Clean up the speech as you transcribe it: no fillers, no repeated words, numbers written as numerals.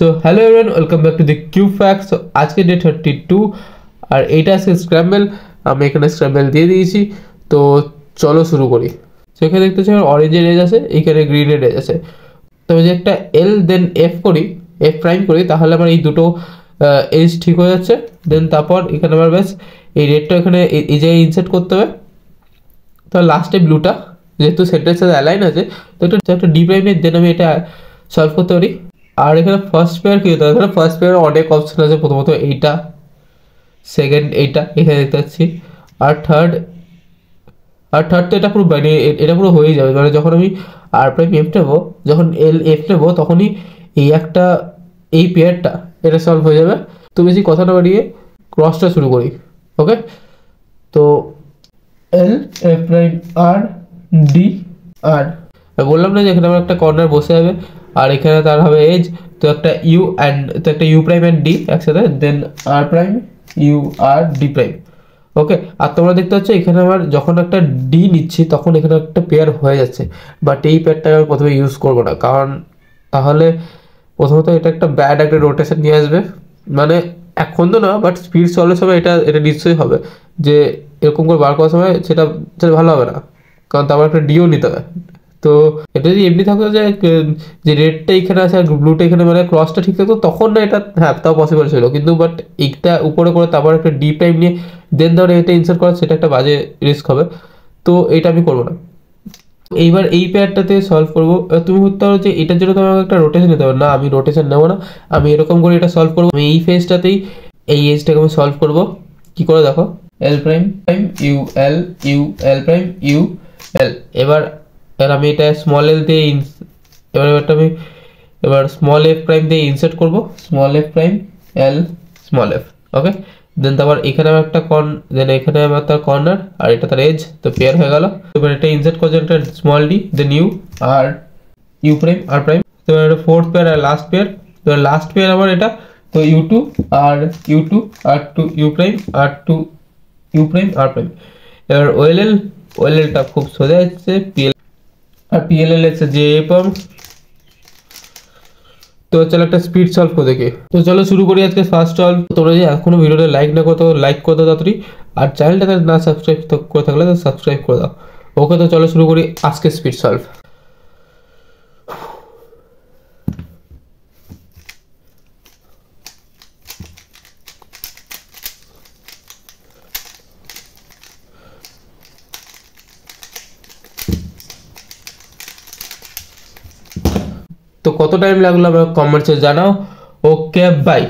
So hello everyone, welcome back to the cube facts. So আজকে day 32 আর এইটা আছে scramble. আমি এখানে স্ক্র্যাম্বল দিয়ে দিয়েছি, তো চলো শুরু করি। সো এখানে দেখতে পাচ্ছি অরেঞ্জের এজ আছে, এইখানে গ্রিনের এজ আছে। তবে যে একটা এল দেন এফ করি, এফ প্রাইম করি, তাহলে আমার এই দুটো এজ ঠিক হয়ে যাচ্ছে। দেন তারপর এখানে আমার ব্যাস এই রেডটা এখানে এই জায়গায় ইনসার্ট করতে হবে। তো লাস্টে ব্লুটা যেহেতু সেন্টারের সাথে অ্যালাইন আছে, তো একটা ডি প্রাইম নিয়ে দেন আমি এটা সলভ করতে পারি। আর এখানে ফার্স্ট পেয়ার কী হতে হবে, এখানে ফার্স্ট পেয়ার অনেক অপশন আছে। প্রথমত এইটা, সেকেন্ড এইটা এখানে দেখতে পাচ্ছি, আর থার্ড তো এটা পুরো মানে এটা পুরো হয়ে যাবে। মানে যখন আমি আর প্রাইম এফ নেবো, যখন এল এফ নেবো, তখনই এই একটা এই পেয়ারটা এটা সলভ হয়ে যাবে। তো বেশি কথা না বাড়িয়ে ক্রসটা শুরু করি। ওকে, তো এল এফ প্রাইম আর ডি আর বললাম না যে এখানে আমার একটা কর্নার বসে যাবে, আর এখানে তার হবে এজ। তো একটা ইউ প্রাইম অ্যান্ড ডি একসাথে, then R prime U R D prime. Okay, আর তোমরা দেখতে পাচ্ছ এখানে আমার যখন একটা ডি নিচ্ছি তখন এখানে একটা পেয়ার হয়ে যাচ্ছে, বাট এই পেয়ারটা আমি প্রথমে ইউজ করবো না, কারণ তাহলে প্রথমত এটা একটা ব্যাড একটা রোটেশন নিয়ে আসবে। মানে এখন তো না, বাট স্পিড চলার সময় এটা এটা নিশ্চয়ই হবে যে এরকম করে বার করার সময় সেটা সেটা ভালো হবে না, কারণ তারপর একটা ডিও নিতে হবে। তো এটা যদি এমনি থাকতো যে রেডটা এখানে আছে আর ব্লুটা এখানে, মানে ক্রসটা ঠিক থাকতো, তখন না এটা হ্যাঁ তাও পসিবল ছিল। কিন্তু বাট এইটা উপরে করে তারপর একটা ডি টাইম নিয়ে দেন ধরে এটা ইনসার্ট করা, সেটা একটা বাজে রিস্ক হবে। তো এটা আমি করবো না। এইবার এই পেয়ারটাতে সলভ করবো। তুমি ভাবতে পারো যে এটার জন্য তোমাকে একটা রোটেশন নিতে হবে, না আমি রোটেশন নেবো না, আমি এরকম করে এটা সলভ করবো। আমি এই ফেজটাতেই এই এজটাকে আমি সলভ করবো। কি করে দেখো, L prime prime U L prime U L. এবার আমি এটা স্মল এল দিয়ে এবার স্মল এফ প্রাইম দিয়ে ইনসার্ট করবো, small F prime L small F. Okay, then তারপর এখানে আমার একটা দেন এখানে আমার তার কর্নার, আর এটা তার এজ, তো পেয়ার হয়ে গেল। এবার এটা ইনসার্ট করছে একটা স্মল ডি, দেন ইউ আর ইউ প্রাইম আর প্রাইম। তো এবার এটা ফোর্থ পেয়ার আর লাস্ট পেয়ার। তো লাস্ট পেয়ার আমার এটা, তো ইউ টু আর টু ইউ প্রাইম আর টু ইউ প্রাইম আর প্রাইম। এবার ওএলএলটা খুব সোজা হচ্ছে, পিএল আর পিএলএল হচ্ছে যে পাম। তো চলো একটা স্পিড সলভ করে দেখি। তো চলো শুরু করি আজকে ফার্স্ট সলভ। তোমরা যদি এখনো ভিডিওটা লাইক না করো, লাইক করে দাও তাড়াতাড়ি, আর চ্যানেলটাকে না সাবস্ক্রাইব করে থাকলে তো সাবস্ক্রাইব করে দাও। ওকে, তো চলো শুরু করি আজকে স্পিড সলভ। তো কত টাইম লাগলো আমার কমেন্টসে জানাও। ওকে, বাই।